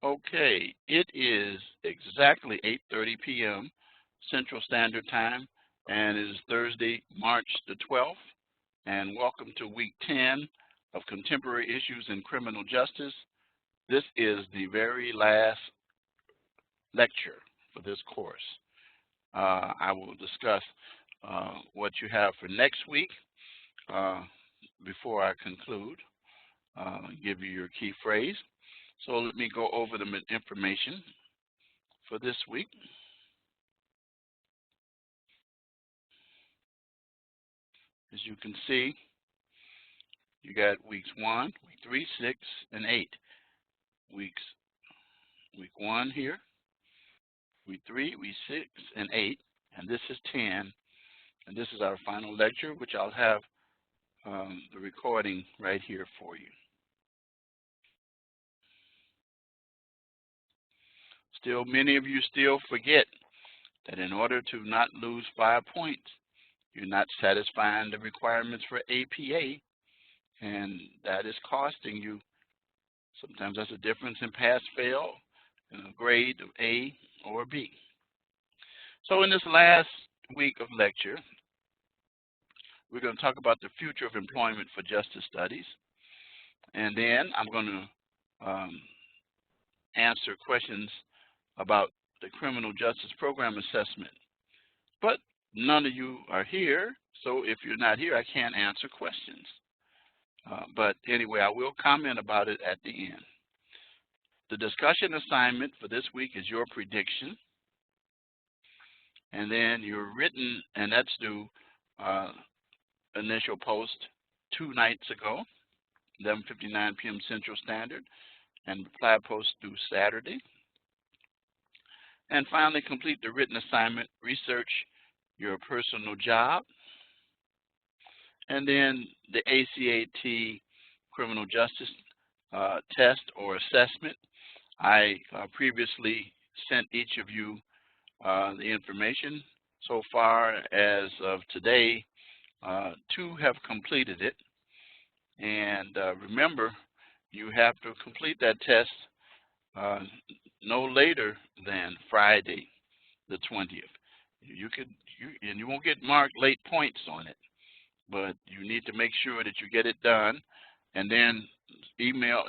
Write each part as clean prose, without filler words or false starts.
Okay, it is exactly 8:30 p.m. Central Standard Time, and it is Thursday, March the 12th, and welcome to week 10 of Contemporary Issues in Criminal Justice. This is the very last lecture for this course. I will discuss what you have for next week before I conclude, give you your key phrase. So let me go over the information for this week. As you can see, you got weeks 1, week 3, 6, and 8. Week 1 here, week 3, week 6, and 8, and this is 10. And this is our final lecture, which I'll have the recording right here for you. Still, many of you still forget that in order to not lose 5 points, you're not satisfying the requirements for APA, and that is costing you. Sometimes that's a difference in pass-fail in a grade of A or B. So in this last week of lecture, we're going to talk about the future of employment for justice studies. And then I'm going to answer questions about the criminal justice program assessment. But none of you are here, so if you're not here, I can't answer questions. But anyway, I will comment about it at the end. The discussion assignment for this week is your prediction. And then your written, and that's due initial post 2 nights ago, 11:59 p.m. Central Standard, and reply post due Saturday. And finally, complete the written assignment, research your personal job, and then the ACAT criminal justice test or assessment. I previously sent each of you the information. So far as of today, 2 have completed it. And remember, you have to complete that test no later than Friday, the 20th. And you won't get marked late points on it, but you need to make sure that you get it done, and then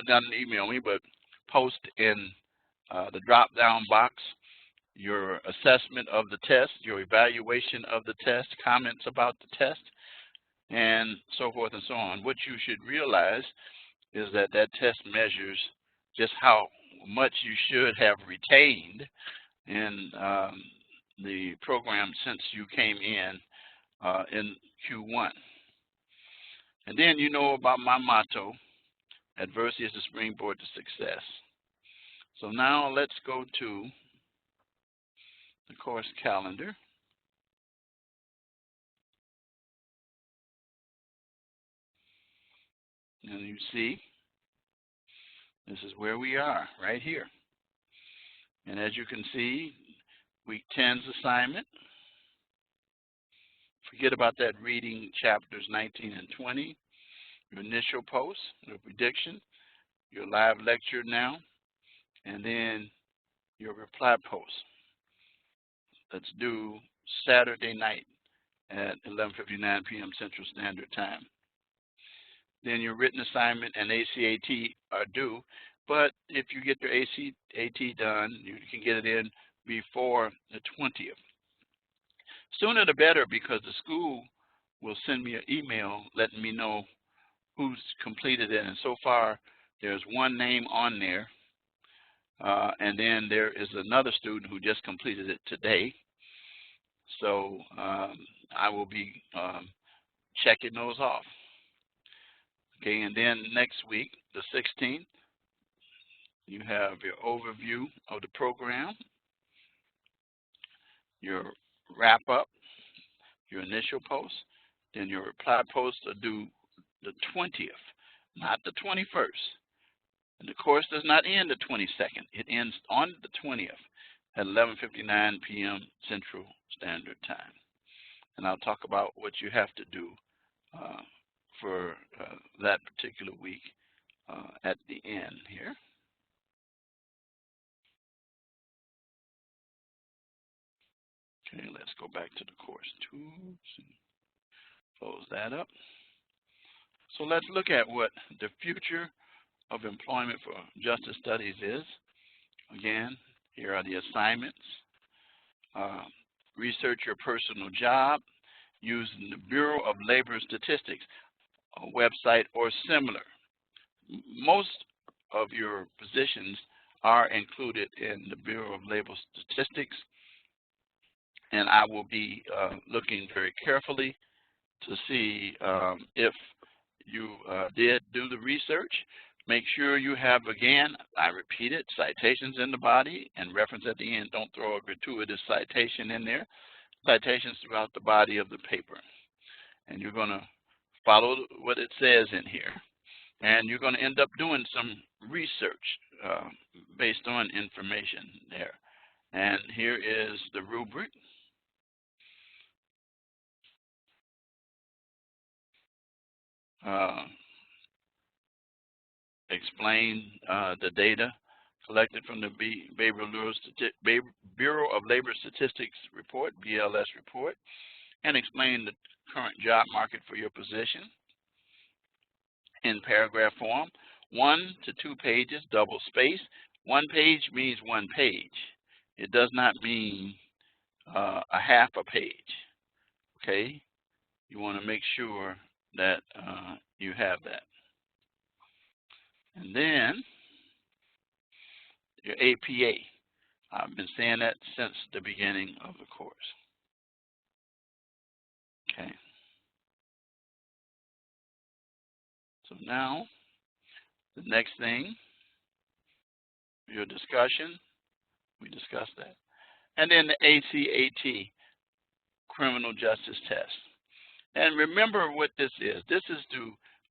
not email me, but post in the drop-down box your assessment of the test, your evaluation of the test, comments about the test, and so forth and so on. What you should realize is that that test measures just how much you should have retained in the program since you came in Q1. And then you know about my motto, adversity is the springboard to success. So now let's go to the course calendar. And you see, this is where we are, right here. And as you can see, week 10's assignment. Forget about that reading chapters 19 and 20. Your initial post, your prediction, your live lecture now, and then your reply post. That's due Saturday night at 11:59 p.m. Central Standard Time. Then your written assignment and ACAT are due, but if you get your ACAT done, you can get it in before the 20th. Sooner the better, because the school will send me an email letting me know who's completed it, and so far there's 1 name on there, and then there is another student who just completed it today. So I will be checking those off. Okay, and then next week, the 16th, you have your overview of the program, your wrap-up, your initial post, then your reply posts are due the 20th, not the 21st. And the course does not end the 22nd. It ends on the 20th at 11:59 p.m. Central Standard Time. And I'll talk about what you have to do for that particular week at the end here. let's go back to the course tools and close that up. So let's look at what the future of employment for justice studies is. Again, here are the assignments. Research your personal job using the Bureau of Labor Statistics, a website or similar. Most of your positions are included in the Bureau of Labor Statistics, and I will be looking very carefully to see if you did do the research. Make sure you have, again, I repeat it, citations in the body and reference at the end. Don't throw a gratuitous citation in there. Citations throughout the body of the paper. And you're going to follow what it says in here. And you're going to end up doing some research based on information there. And here is the rubric. Explain the data collected from the Bureau of Labor Statistics report, BLS report, and explain the current job market for your position in paragraph form. 1 to 2 pages, double space. 1 page means 1 page. It does not mean a half a page. Okay? You want to make sure that you have that. And then your APA. I've been saying that since the beginning of the course. Okay. So now, the next thing, your discussion, we discussed that. And then the ACAT, Criminal Justice Test. And remember what this is. This is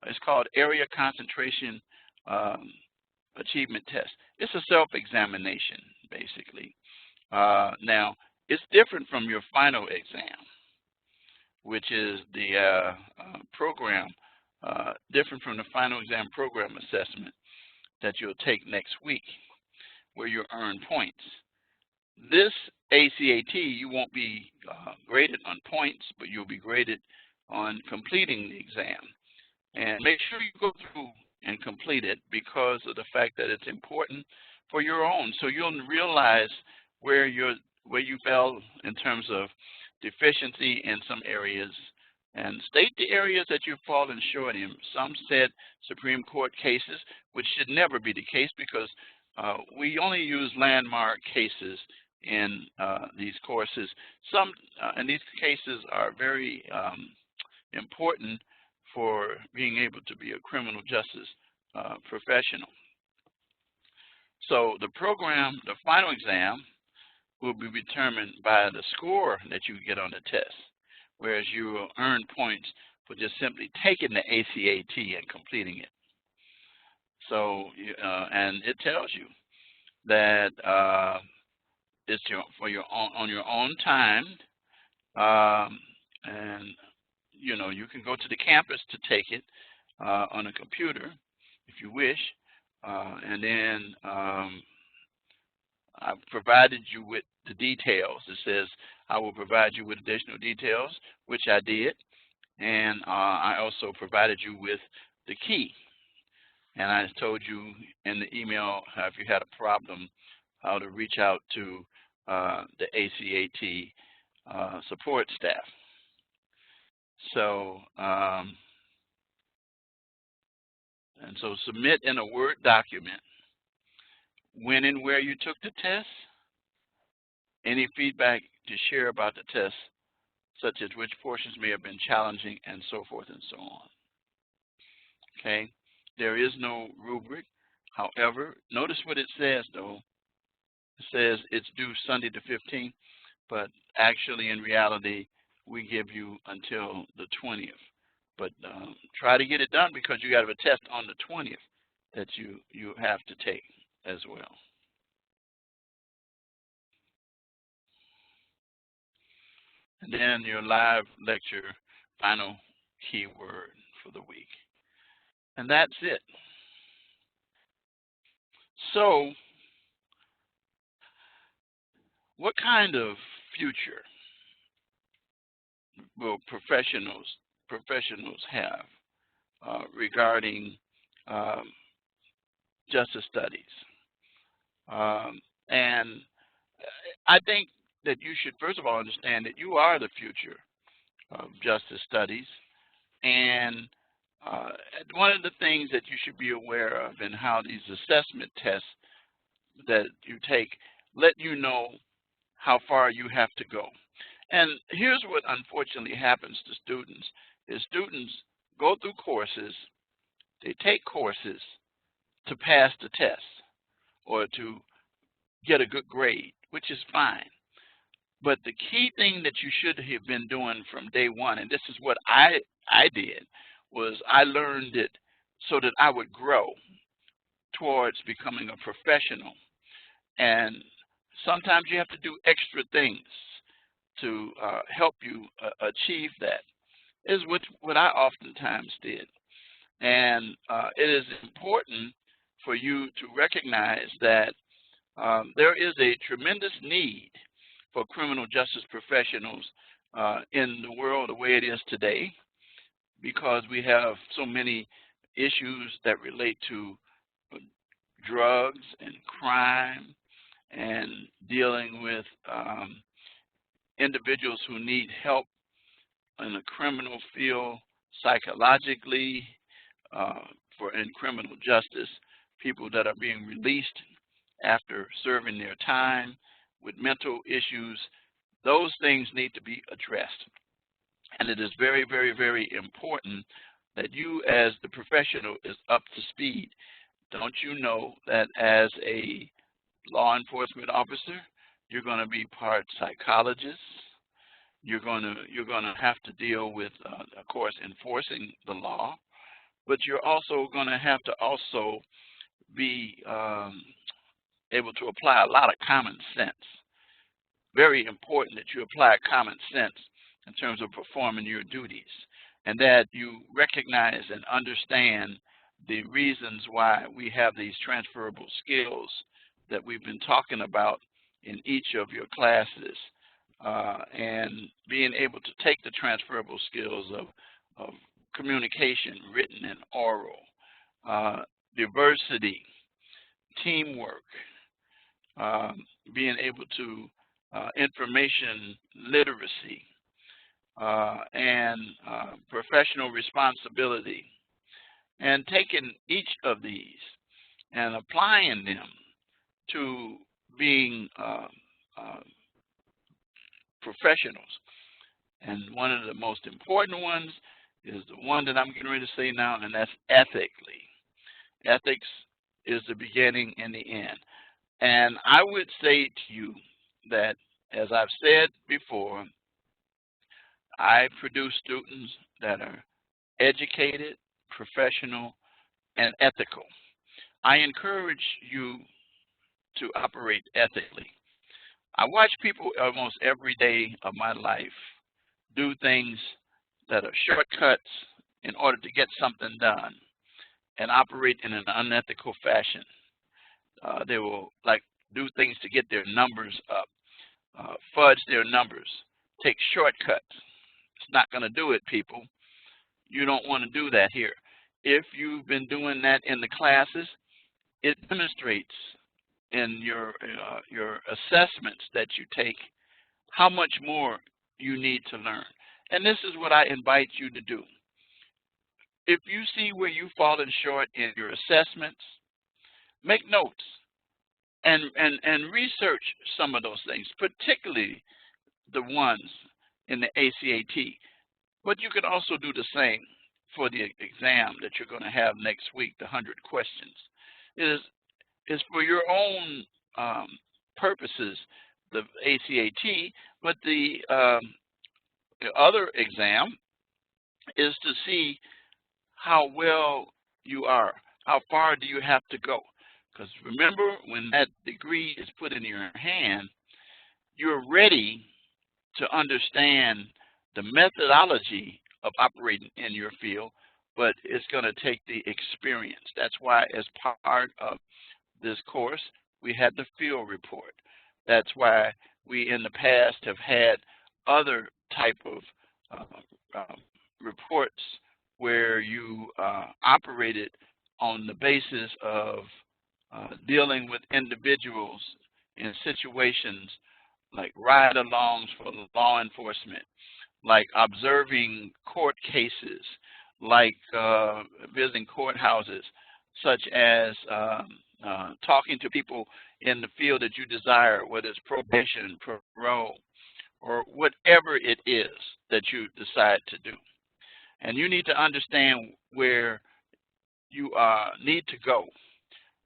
it's called Area Concentration Achievement Test. It's a self-examination, basically. Now, it's different from your final exam, which is the program, different from the final exam program assessment that you'll take next week, where you'll earn points. This ACAT, you won't be graded on points, but you'll be graded on completing the exam. And make sure you go through and complete it because of the fact that it's important for your own. So you'll realize where you fell in terms of deficiency in some areas and state the areas that you've fallen short in. Some said Supreme Court cases, which should never be the case because we only use landmark cases in these courses. And these cases are very important for being able to be a criminal justice professional. So the program, the final exam, will be determined by the score that you get on the test, whereas you will earn points for just simply taking the ACAT and completing it. So, and it tells you that it's on your own time, and you can go to the campus to take it on a computer if you wish, and then I've provided you with the details. It says I will provide you with additional details, which I did, and I also provided you with the key. And I told you in the email if you had a problem, how to reach out to the ACAT support staff. So, and so submit in a Word document when and where you took the test, any feedback to share about the test, such as which portions may have been challenging and so forth and so on. Okay, there is no rubric. However, notice what it says though. It says it's due Sunday the 15th, but actually in reality, we give you until the 20th. But try to get it done because you got a test on the 20th that you have to take as well. And then your live lecture, final keyword for the week. And that's it. So, what kind of future will professionals have regarding um, justice studies. And I think that you should first of all understand that you are the future of justice studies. And uh, one of the things that you should be aware of and how these assessment tests that you take let you know how far you have to go. And here's what unfortunately happens to students is students go through courses, they take courses to pass the test or to get a good grade, which is fine. But the key thing that you should have been doing from day one, and this is what I did, was I learned it so that I would grow towards becoming a professional. And sometimes you have to do extra things to help you achieve that. Is what I oftentimes did. And it is important for you to recognize that there is a tremendous need for criminal justice professionals in the world the way it is today, because we have so many issues that relate to drugs and crime and dealing with individuals who need help in the criminal field psychologically, in criminal justice, people that are being released after serving their time with mental issues. Those things need to be addressed. And it is very, very, very important that you as the professional is up to speed. Don't you know that as a law enforcement officer, you're going to be part psychologist. You're going to have to deal with, of course, enforcing the law, but you're also going to have to also be able to apply a lot of common sense. Very important that you apply common sense in terms of performing your duties, and that you recognize and understand the reasons why we have these transferable skills that we've been talking about in each of your classes, and being able to take the transferable skills of communication, written and oral, diversity, teamwork, being able to information literacy, and professional responsibility, and taking each of these and applying them to being professionals. And one of the most important ones is the one that I'm getting ready to say now, and that's ethically. Ethics is the beginning and the end. And I would say to you that, as I've said before, I produce students that are educated, professional, and ethical. I encourage you to operate ethically. I watch people almost every day of my life do things that are shortcuts in order to get something done and operate in an unethical fashion. They will do things to get their numbers up, fudge their numbers, take shortcuts. It's not going to do it, people. You don't want to do that here. If you've been doing that in the classes, it demonstrates in your assessments that you take how much more you need to learn. And this is what I invite you to do. If you see where you've fallen short in your assessments, make notes and research some of those things, particularly the ones in the ACAT. But you can also do the same for the exam that you're going to have next week, the 100 questions. It is for your own purposes, the ACAT, but the other exam is to see how well you are. How far do you have to go? Because remember, when that degree is put in your hand, you're ready to understand the methodology of operating in your field, but it's going to take the experience. That's why, as part of this course, we had the field report. That's why we in the past have had other type of reports where you operated on the basis of dealing with individuals in situations like ride-alongs for law enforcement, like observing court cases, like visiting courthouses, such as talking to people in the field that you desire, whether it's probation, parole, or whatever it is that you decide to do. And you need to understand where you need to go.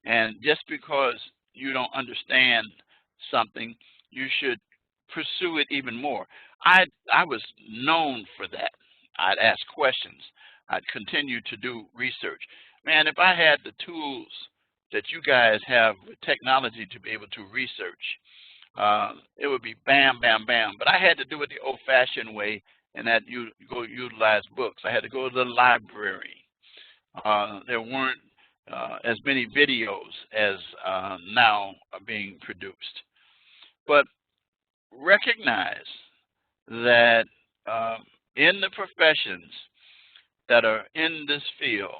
And just because you don't understand something, you should pursue it even more. I was known for that. I'd ask questions. I'd continue to do research. Man, if I had the tools that you guys have with technology to be able to research, it would be bam, bam, bam. But I had to do it the old-fashioned way, and that you go utilize books. I had to go to the library. There weren't as many videos as now are being produced. But recognize that in the professions that are in this field,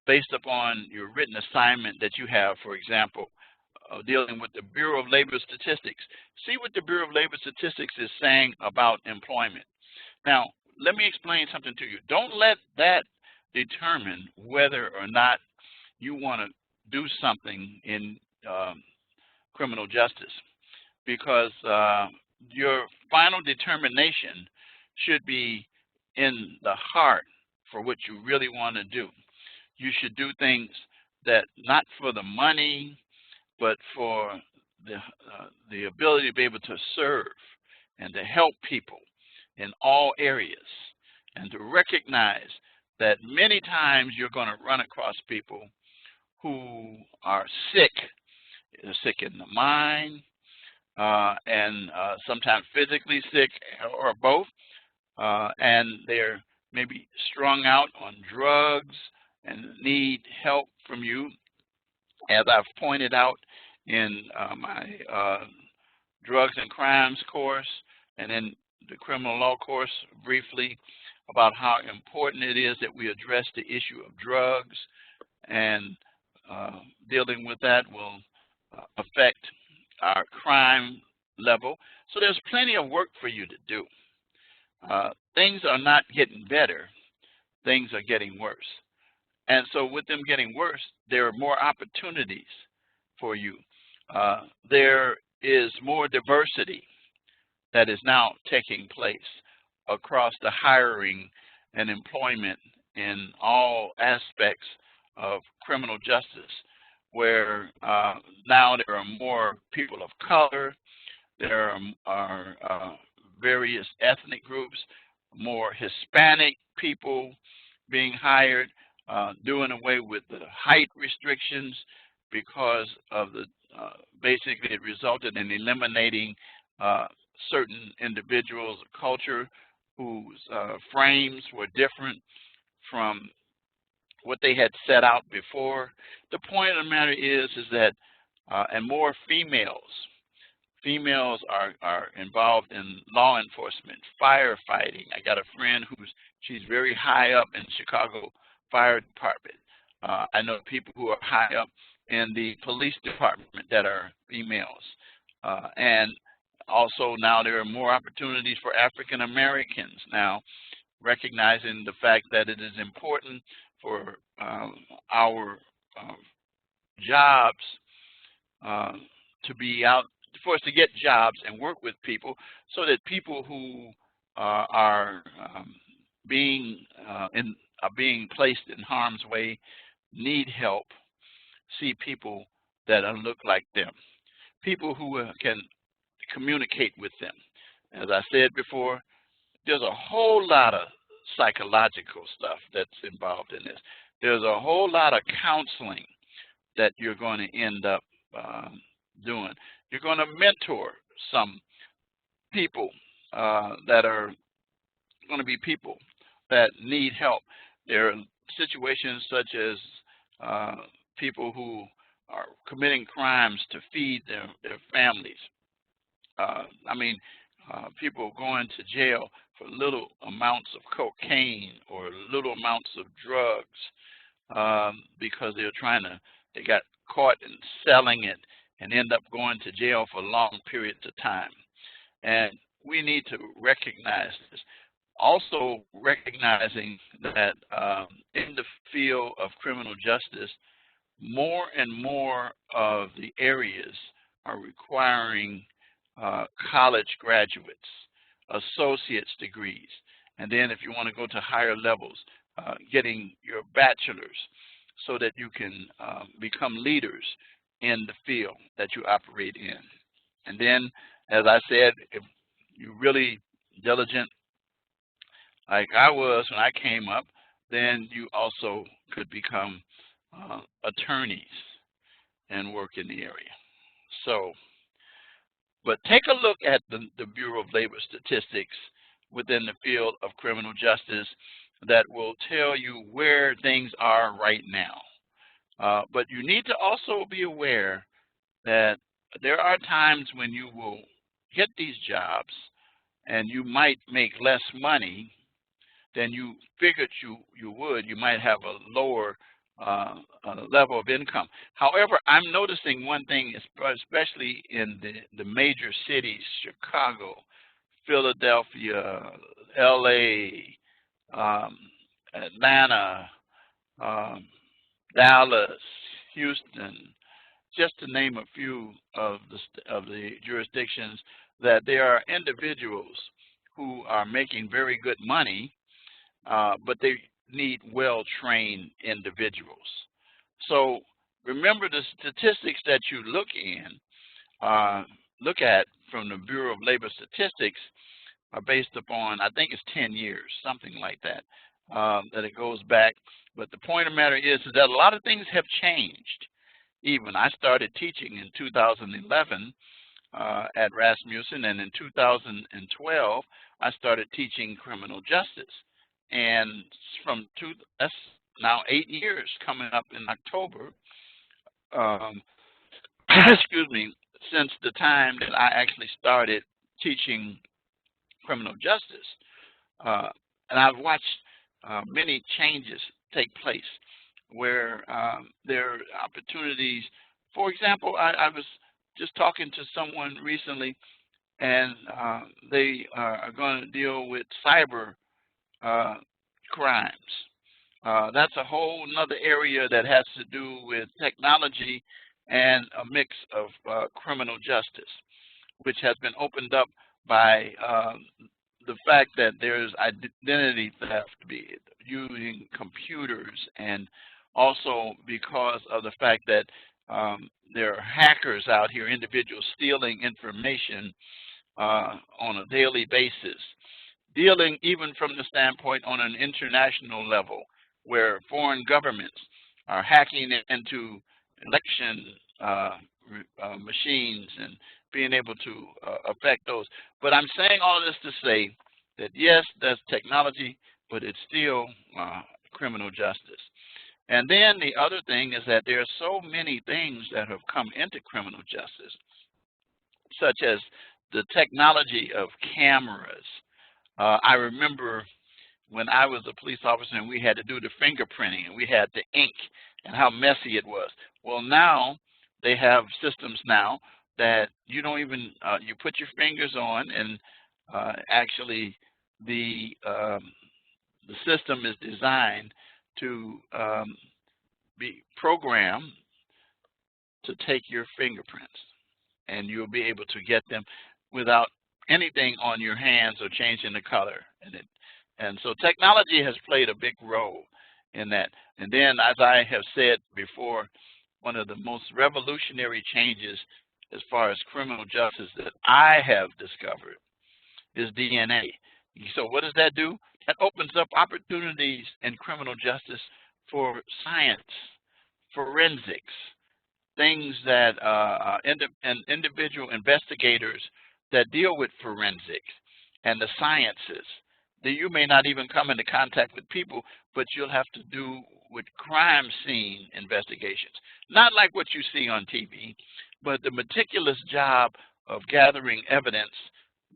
based upon your written assignment that you have, for example, dealing with the Bureau of Labor Statistics, see what the Bureau of Labor Statistics is saying about employment. Now, let me explain something to you. Don't let that determine whether or not you want to do something in criminal justice, because your final determination should be in the heart for what you really want to do. You should do things that not for the money, but for the ability to be able to serve and to help people in all areas, and to recognize that many times you're going to run across people who are sick. They're sick in the mind, and sometimes physically sick, or both, and they're maybe strung out on drugs and need help from you. As I've pointed out in my drugs and crimes course, and in the criminal law course briefly, about how important it is that we address the issue of drugs, and dealing with that will affect our crime level. So there's plenty of work for you to do. Things are not getting better. Things are getting worse. And so with them getting worse, there are more opportunities for you. There is more diversity that is now taking place across the hiring and employment in all aspects of criminal justice, where now there are more people of color, there are various ethnic groups, more Hispanic people being hired, doing away with the height restrictions because of the basically it resulted in eliminating certain individuals, culture whose frames were different from what they had set out before. The point of the matter is that and more females are involved in law enforcement, firefighting. I got a friend she's very high up in Chicago Fire Department. I know people who are high up in the police department that are females. And also now there are more opportunities for African Americans now, recognizing the fact that it is important for our jobs to be out, for us to get jobs and work with people, so that people who are being placed in harm's way, need help, see people that look like them, people who can communicate with them. As I said before, there's a whole lot of psychological stuff that's involved in this. There's a whole lot of counseling that you're going to end up doing. You're going to mentor some people that are going to be people that need help. There are situations such as people who are committing crimes to feed their families. I mean, people going to jail for little amounts of cocaine or little amounts of drugs because they got caught in selling it and end up going to jail for long periods of time. And we need to recognize this. Also recognizing that in the field of criminal justice, more and more of the areas are requiring college graduates, associate's degrees, and then if you want to go to higher levels, getting your bachelor's so that you can become leaders in the field that you operate in. And then, as I said, if you're really diligent, like I was when I came up, then you also could become attorneys and work in the area. So, but take a look at the Bureau of Labor Statistics within the field of criminal justice that will tell you where things are right now. But you need to also be aware that there are times when you will get these jobs and you might make less money than you figured you would. You might have a lower level of income. However, I'm noticing one thing, especially in the major cities, Chicago, Philadelphia, LA, Atlanta, Dallas, Houston, just to name a few of the jurisdictions, that there are individuals who are making very good money, but they need well-trained individuals. So remember, the statistics that you look at from the Bureau of Labor Statistics are based upon, I think it's 10 years, something like that, that it goes back. But the point of the matter is that a lot of things have changed. Even I started teaching in 2011 at Rasmussen, and in 2012 I started teaching criminal justice. And that's now 8 years coming up in October, excuse me, since the time that I actually started teaching criminal justice. And I've watched many changes take place where there are opportunities. For example, I was just talking to someone recently, and they are going to deal with cyber crimes. That's a whole another area that has to do with technology and a mix of criminal justice, which has been opened up by the fact that there's identity theft using computers, and also because of the fact that there are hackers out here, individuals stealing information on a daily basis, dealing even from the standpoint on an international level, where foreign governments are hacking into election machines and being able to affect those. But I'm saying all this to say that yes, that's technology, but it's still criminal justice. And then the other thing is that there are so many things that have come into criminal justice, such as the technology of cameras. I remember when I was a police officer and we had to do the fingerprinting and we had the ink and how messy it was. Well, now they have systems now that you don't even, you put your fingers on, and actually the system is designed to be programmed to take your fingerprints, and you'll be able to get them without anything on your hands or changing the color. And so technology has played a big role in that. And then, as I have said before, one of the most revolutionary changes as far as criminal justice that I have discovered is DNA. So what does that do? That opens up opportunities in criminal justice for science, forensics, things that individual investigators that deal with forensics and the sciences. That you may not even come into contact with people, but you'll have to do with crime scene investigations. Not like what you see on TV, but the meticulous job of gathering evidence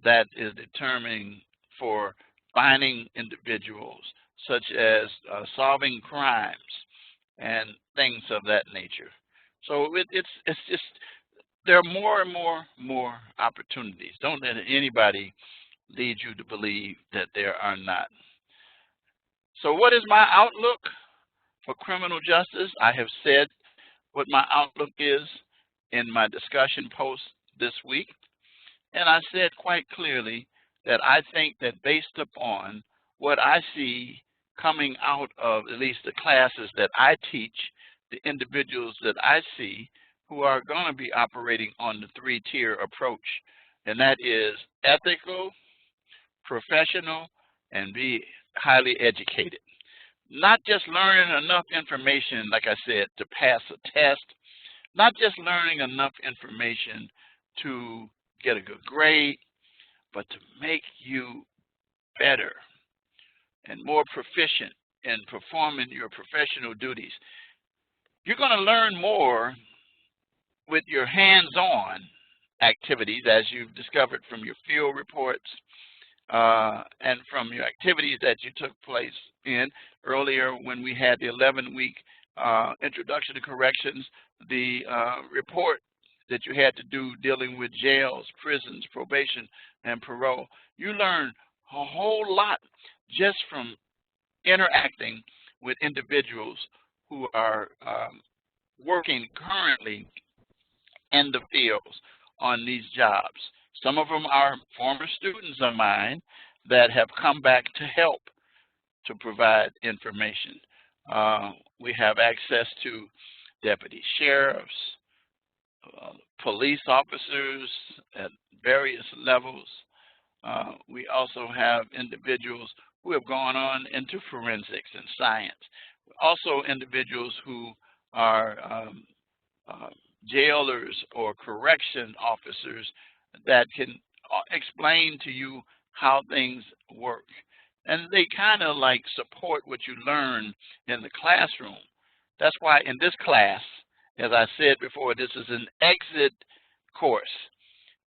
that is determining for finding individuals, such as solving crimes and things of that nature. So it's just there are more and more opportunities. Don't let anybody lead you to believe that there are not. So what is my outlook for criminal justice? I have said what my outlook is in my discussion post this week. And I said quite clearly that I think that based upon what I see coming out of at least the classes that I teach, the individuals that I see who are going to be operating on the three-tier approach, and that is ethical, professional, and be highly educated. Not just learning enough information, like I said, to pass a test, not just learning enough information to get a good grade, but to make you better and more proficient in performing your professional duties. You're going to learn more with your hands-on activities, as you've discovered from your field reports and from your activities that you took place in earlier when we had the 11-week introduction to corrections, the report that you had to do dealing with jails, prisons, probation, and parole. You learn a whole lot just from interacting with individuals who are working currently in the fields on these jobs. Some of them are former students of mine that have come back to help to provide information. We have access to deputy sheriffs, police officers at various levels. We also have individuals who have gone on into forensics and science. Also individuals who are jailers or correction officers that can explain to you how things work. And they kind of like support what you learn in the classroom. That's why in this class, as I said before, this is an exit course.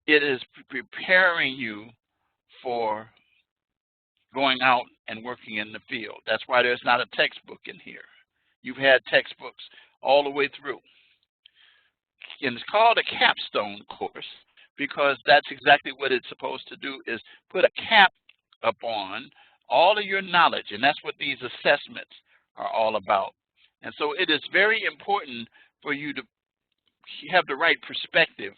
It is preparing you for going out and working in the field. That's why there's not a textbook in here. You've had textbooks all the way through. And it's called a capstone course because that's exactly what it's supposed to do, is put a cap upon all of your knowledge, and that's what these assessments are all about. And so it is very important for you to have the right perspective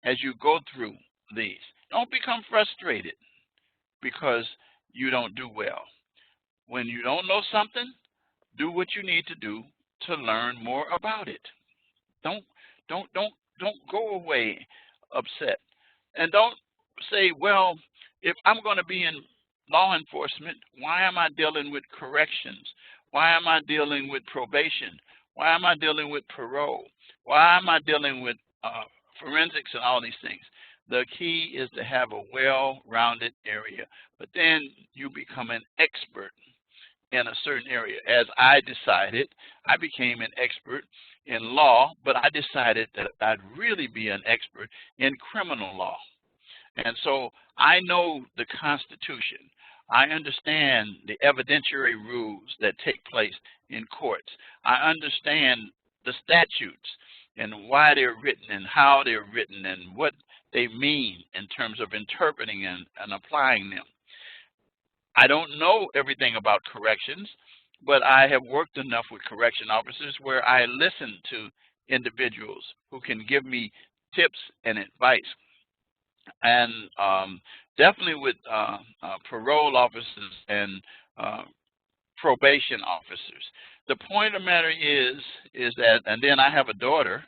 as you go through these. Don't become frustrated because you don't do well. When you don't know something, do what you need to do to learn more about it. Don't go away upset. And don't say, well, if I'm going to be in law enforcement, why am I dealing with corrections? Why am I dealing with probation? Why am I dealing with parole? Why am I dealing with forensics and all these things? The key is to have a well-rounded area, but then you become an expert in a certain area. As I decided, I became an expert in law, but I decided that I'd really be an expert in criminal law. And so I know the Constitution. I understand the evidentiary rules that take place in courts. I understand the statutes and why they're written and how they're written and what they mean in terms of interpreting and applying them. I don't know everything about corrections, but I have worked enough with correction officers where I listen to individuals who can give me tips and advice. And definitely with parole officers and probation officers. The point of the matter is that, and then I have a daughter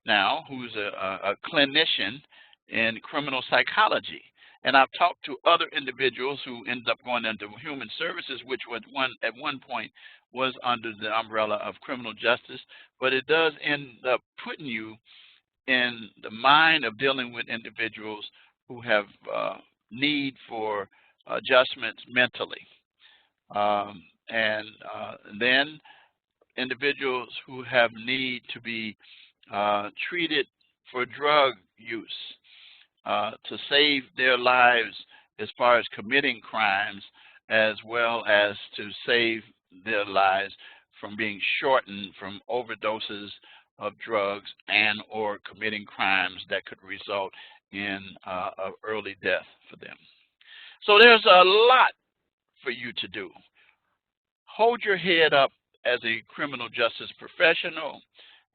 now who's a clinician in criminal psychology. And I've talked to other individuals who ended up going into human services, which was at one point was under the umbrella of criminal justice, but it does end up putting you in the mind of dealing with individuals who have need for adjustments mentally. And then individuals who have need to be treated for drug use. to save their lives as far as committing crimes, as well as to save their lives from being shortened from overdoses of drugs and or committing crimes that could result in early death for them. So there's a lot for you to do. Hold your head up as a criminal justice professional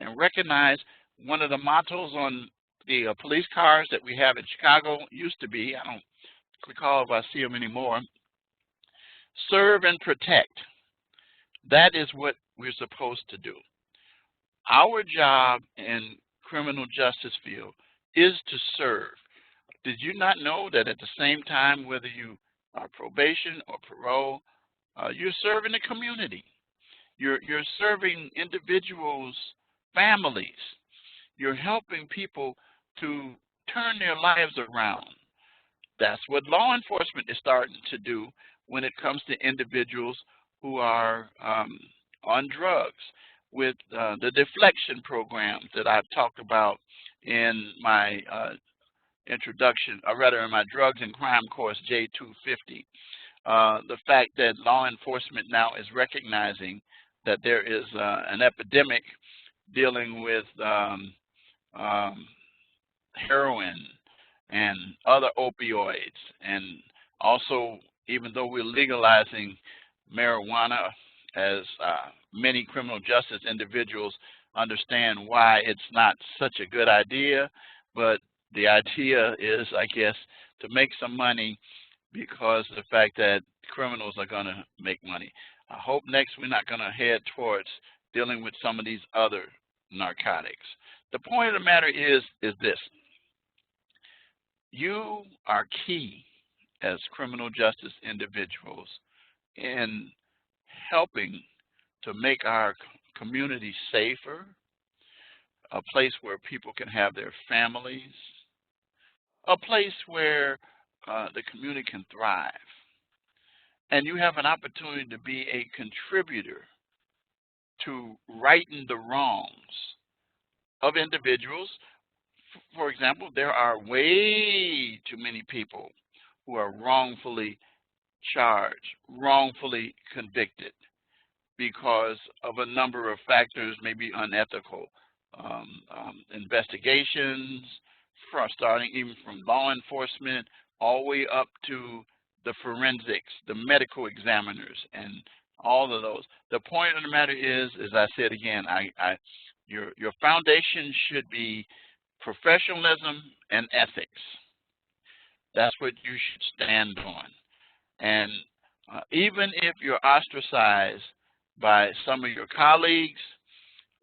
and recognize one of the mottos on the police cars that we have in Chicago used to be, I don't recall if I see them anymore, serve and protect. That is what we're supposed to do. Our job in criminal justice field is to serve. Did you not know that at the same time, whether you are probation or parole, you're serving the community. You're serving individuals, families. You're helping people to turn their lives around. That's what law enforcement is starting to do when it comes to individuals who are on drugs, with the deflection programs that I've talked about in my introduction, or rather in my drugs and crime course, J280. The fact that law enforcement now is recognizing that there is an epidemic dealing with heroin and other opioids, and also, even though we're legalizing marijuana, as many criminal justice individuals understand why it's not such a good idea, but the idea is, I guess, to make some money, because of the fact that criminals are going to make money. I hope next we're not going to head towards dealing with some of these other narcotics. The point of the matter is this. You are key as criminal justice individuals in helping to make our community safer, a place where people can have their families, a place where the community can thrive. And you have an opportunity to be a contributor to righting the wrongs of individuals. For example, there are way too many people who are wrongfully charged, wrongfully convicted, because of a number of factors, maybe unethical investigations, starting even from law enforcement all the way up to the forensics, the medical examiners, and all of those. The point of the matter is, as I said again, your foundation should be professionalism and ethics. That's what you should stand on. And even if you're ostracized by some of your colleagues,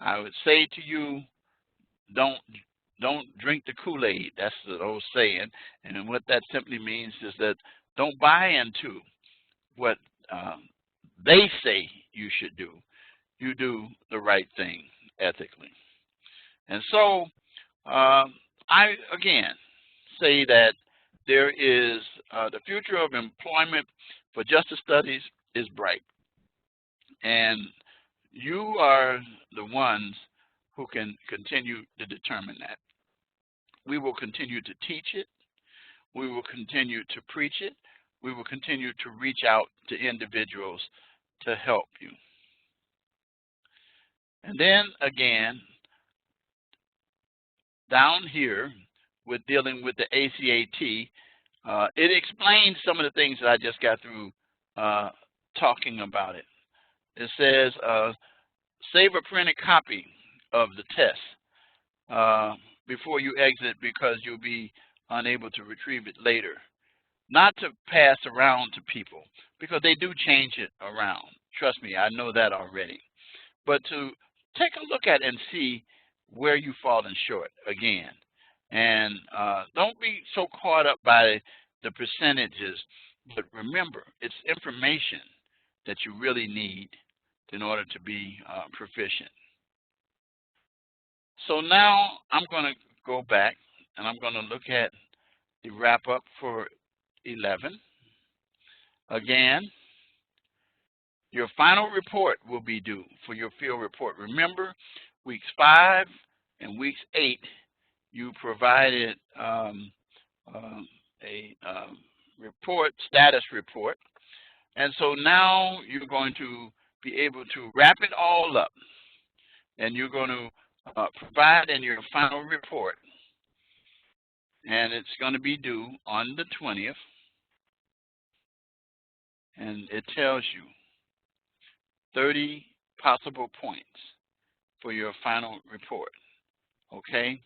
I would say to you, don't drink the Kool-Aid. That's the old saying. And what that simply means is that don't buy into what they say you should do. You do the right thing ethically. And so I, again, say that there is the future of employment for justice studies is bright. And you are the ones who can continue to determine that. We will continue to teach it. We will continue to preach it. We will continue to reach out to individuals to help you. And then again, down here with dealing with the ACAT, it explains some of the things that I just got through talking about it. It says, save a printed copy of the test before you exit, because you'll be unable to retrieve it later. Not to pass around to people, because they do change it around. Trust me, I know that already. But to take a look at and see where you've fallen short again. And don't be so caught up by the percentages, but remember, it's information that you really need in order to be proficient. So now I'm going to go back and I'm going to look at the wrap up for 11. Again, your final report will be due for your field report. Remember, weeks 5 and weeks 8, you provided a report, status report. And so now you're going to be able to wrap it all up, and you're going to provide in your final report, and it's going to be due on the 20th, and it tells you 30 possible points for your final report, okay?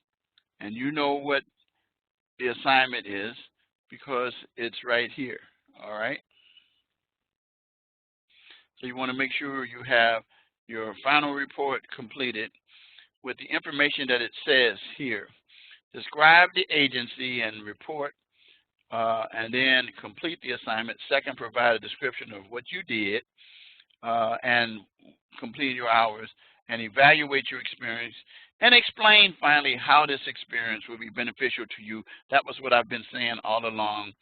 And you know what the assignment is because it's right here, all right? So you want to make sure you have your final report completed with the information that it says here. Describe the agency and report, and then complete the assignment. Second, provide a description of what you did and complete your hours, and evaluate your experience, and explain finally how this experience will be beneficial to you. That was what I've been saying all along,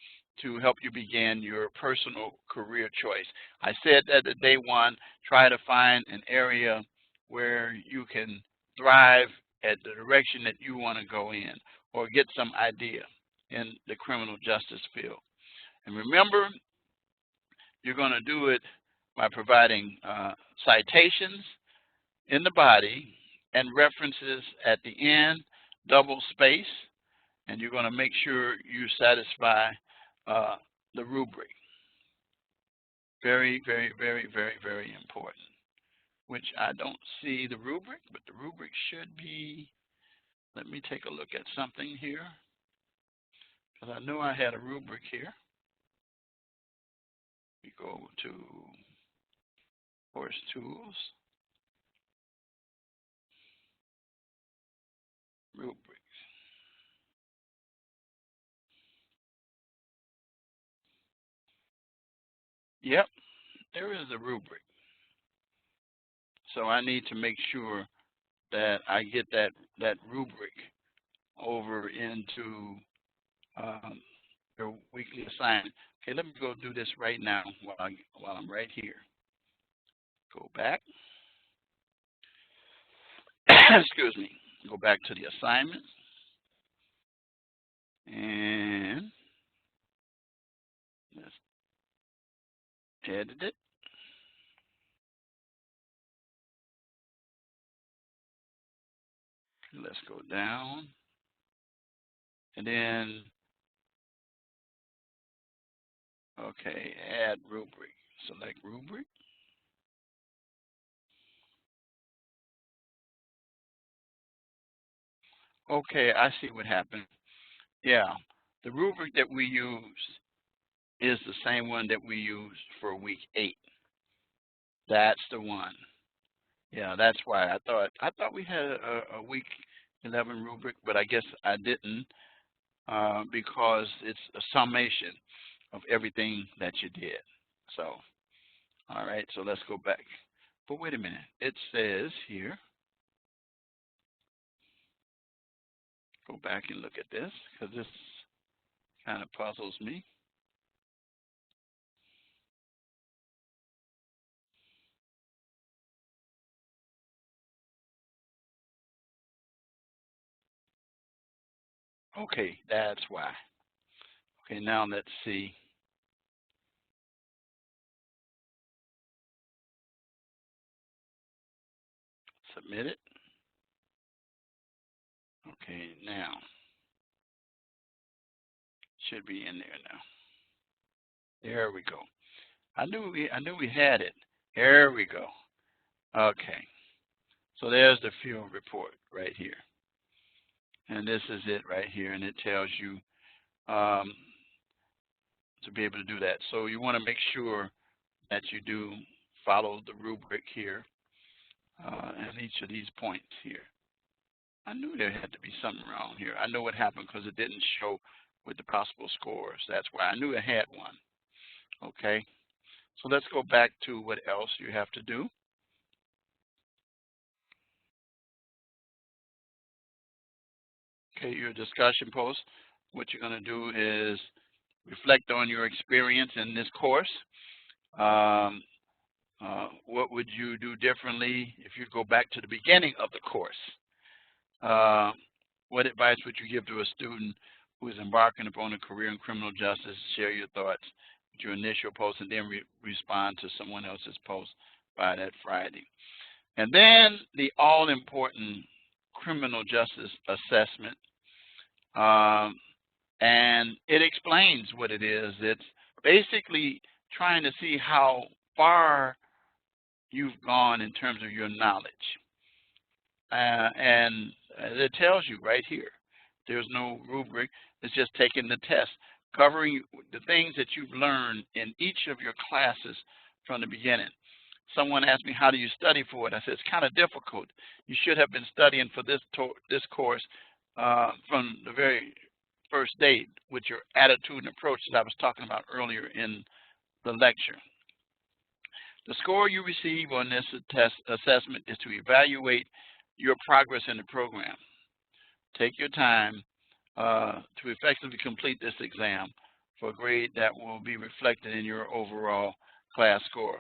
to help you begin your personal career choice. I said that at day one, try to find an area where you can thrive at the direction that you want to go in, or get some idea in the criminal justice field. And remember, you're going to do it by providing citations in the body and references at the end, double space, and you're going to make sure you satisfy the rubric. Very, very, very, very, very important, which I don't see the rubric, but the rubric should be. Let me take a look at something here, because I know I had a rubric here. We go to Course Tools, Rubrics. Yep, there is a rubric. So I need to make sure that I get that rubric over into your weekly assignment. Okay, let me go do this right now while I'm right here. Go back. Excuse me. Go back to the assignment. And let's edit it. Let's go down. And then, okay, add rubric. Select rubric. Okay, I see what happened. Yeah, the rubric that we use is the same one that we used for week 8. That's the one. Yeah, that's why I thought we had a week 11 rubric, but I guess I didn't because it's a summation of everything that you did. So, all right, so let's go back. But wait a minute. It says here, go back and look at this, because this kind of puzzles me. Okay, that's why. Okay, now let's see. Submit it. Okay, now should be in there now. There we go. I knew we had it. There we go. Okay. So there's the field report right here. And this is it right here, and it tells you to be able to do that. So you want to make sure that you do follow the rubric here and each of these points here. I knew there had to be something wrong here. I know what happened because it didn't show with the possible scores. That's why I knew it had one. Okay, so let's go back to what else you have to do. Okay, your discussion post. What you're going to do is reflect on your experience in this course. What would you do differently if you go back to the beginning of the course? What advice would you give to a student who is embarking upon a career in criminal justice. Share your thoughts with your initial post and then respond to someone else's post by that Friday. And then the all-important criminal justice assessment. And it explains what it is. It's basically trying to see how far you've gone in terms of your knowledge. And it tells you right here. There's no rubric. It's just taking the test, covering the things that you've learned in each of your classes from the beginning. Someone asked me, how do you study for it? I said, it's kind of difficult. You should have been studying for this course from the very first day with your attitude and approach that I was talking about earlier in the lecture. The score you receive on this test assessment is to evaluate your progress in the program. Take your time to effectively complete this exam for a grade that will be reflected in your overall class score.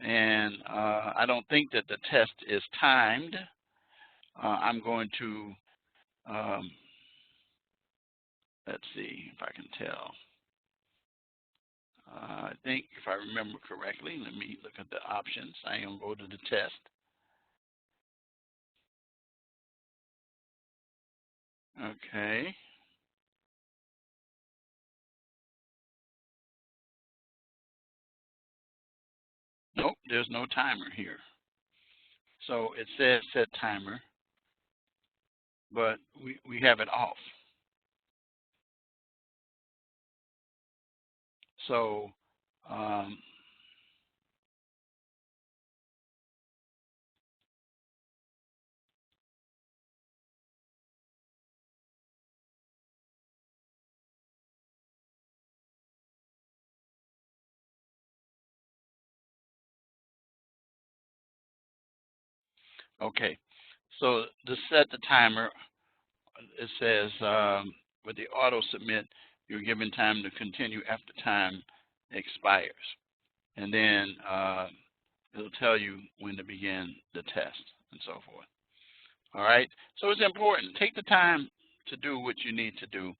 And I don't think that the test is timed. I'm going to, let's see if I can tell. I think if I remember correctly, let me look at the options. I am going to go to the test. Okay. Nope, there's no timer here. So it says set timer, but we have it off. So okay, so to set the timer, it says with the auto submit, you're given time to continue after time expires. And then it'll tell you when to begin the test and so forth. All right, so it's important. Take the time to do what you need to do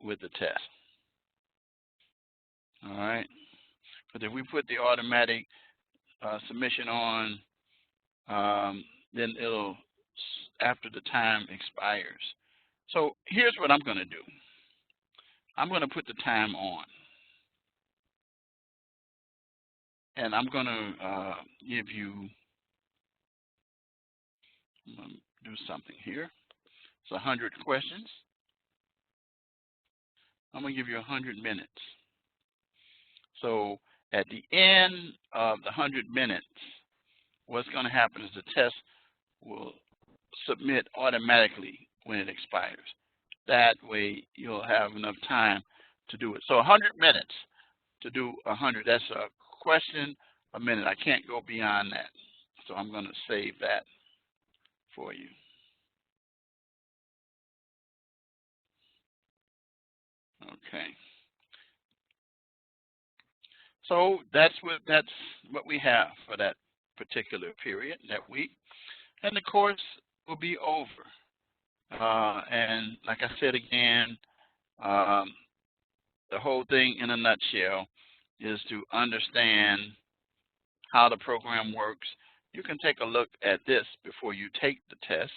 with the test. All right, but if we put the automatic submission on, then it'll, after the time expires. So here's what I'm going to do. I'm going to put the time on. And I'm going to give you, I'm going to do something here. It's 100 questions. I'm going to give you 100 minutes. So at the end of the 100 minutes, what's going to happen is the test will submit automatically when it expires. That way you'll have enough time to do it. So 100 minutes to do 100. That's a question a minute. I can't go beyond that. So I'm going to save that for you. Okay. So that's what we have for that particular period, that week. And the course will be over. And like I said again, the whole thing in a nutshell is to understand how the program works. You can take a look at this before you take the test.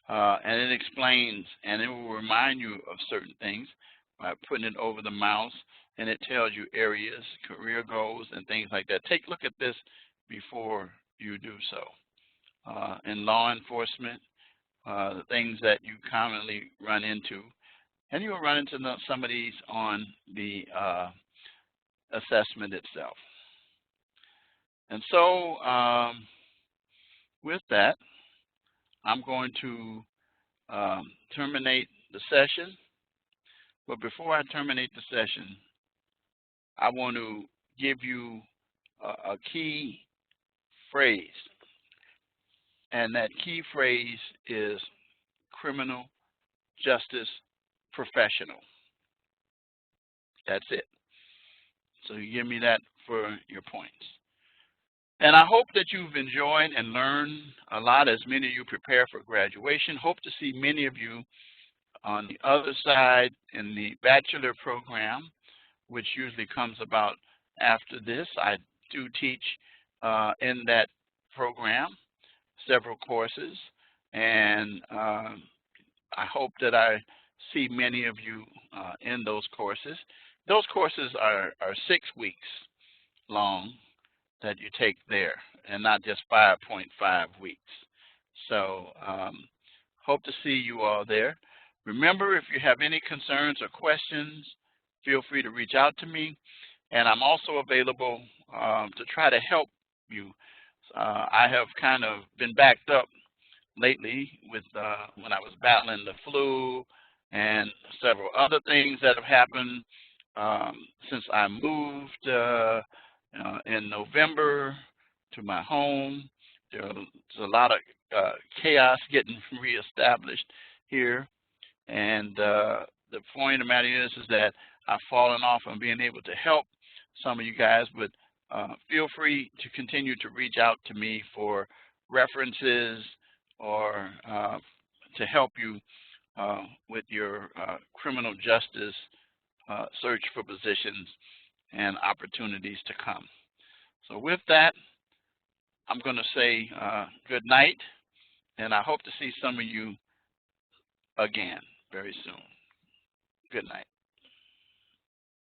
And it explains, and it will remind you of certain things by putting it over the mouse, and it tells you areas, career goals, and things like that. Take a look at this before you do so. In law enforcement, the things that you commonly run into, and you'll run into some of these on the assessment itself. And so with that, I'm going to terminate the session. But before I terminate the session, I want to give you a key phrase. And that key phrase is criminal justice professional. That's it. So you give me that for your points. And I hope that you've enjoyed and learned a lot as many of you prepare for graduation. Hope to see many of you On the other side, in the bachelor program, which usually comes about after this, I do teach in that program several courses, and I hope that I see many of you in those courses. Those courses are 6 weeks long that you take there, and not just 5.5 weeks. So hope to see you all there. Remember, if you have any concerns or questions, feel free to reach out to me, and I'm also available to try to help you. I have kind of been backed up lately with when I was battling the flu and several other things that have happened since I moved in November to my home. There's a lot of chaos getting reestablished here, and the point of the matter is that I've fallen off on being able to help some of you guys, but feel free to continue to reach out to me for references or to help you with your criminal justice search for positions and opportunities to come. So with that, I'm going to say good night, and I hope to see some of you again very soon. Good night.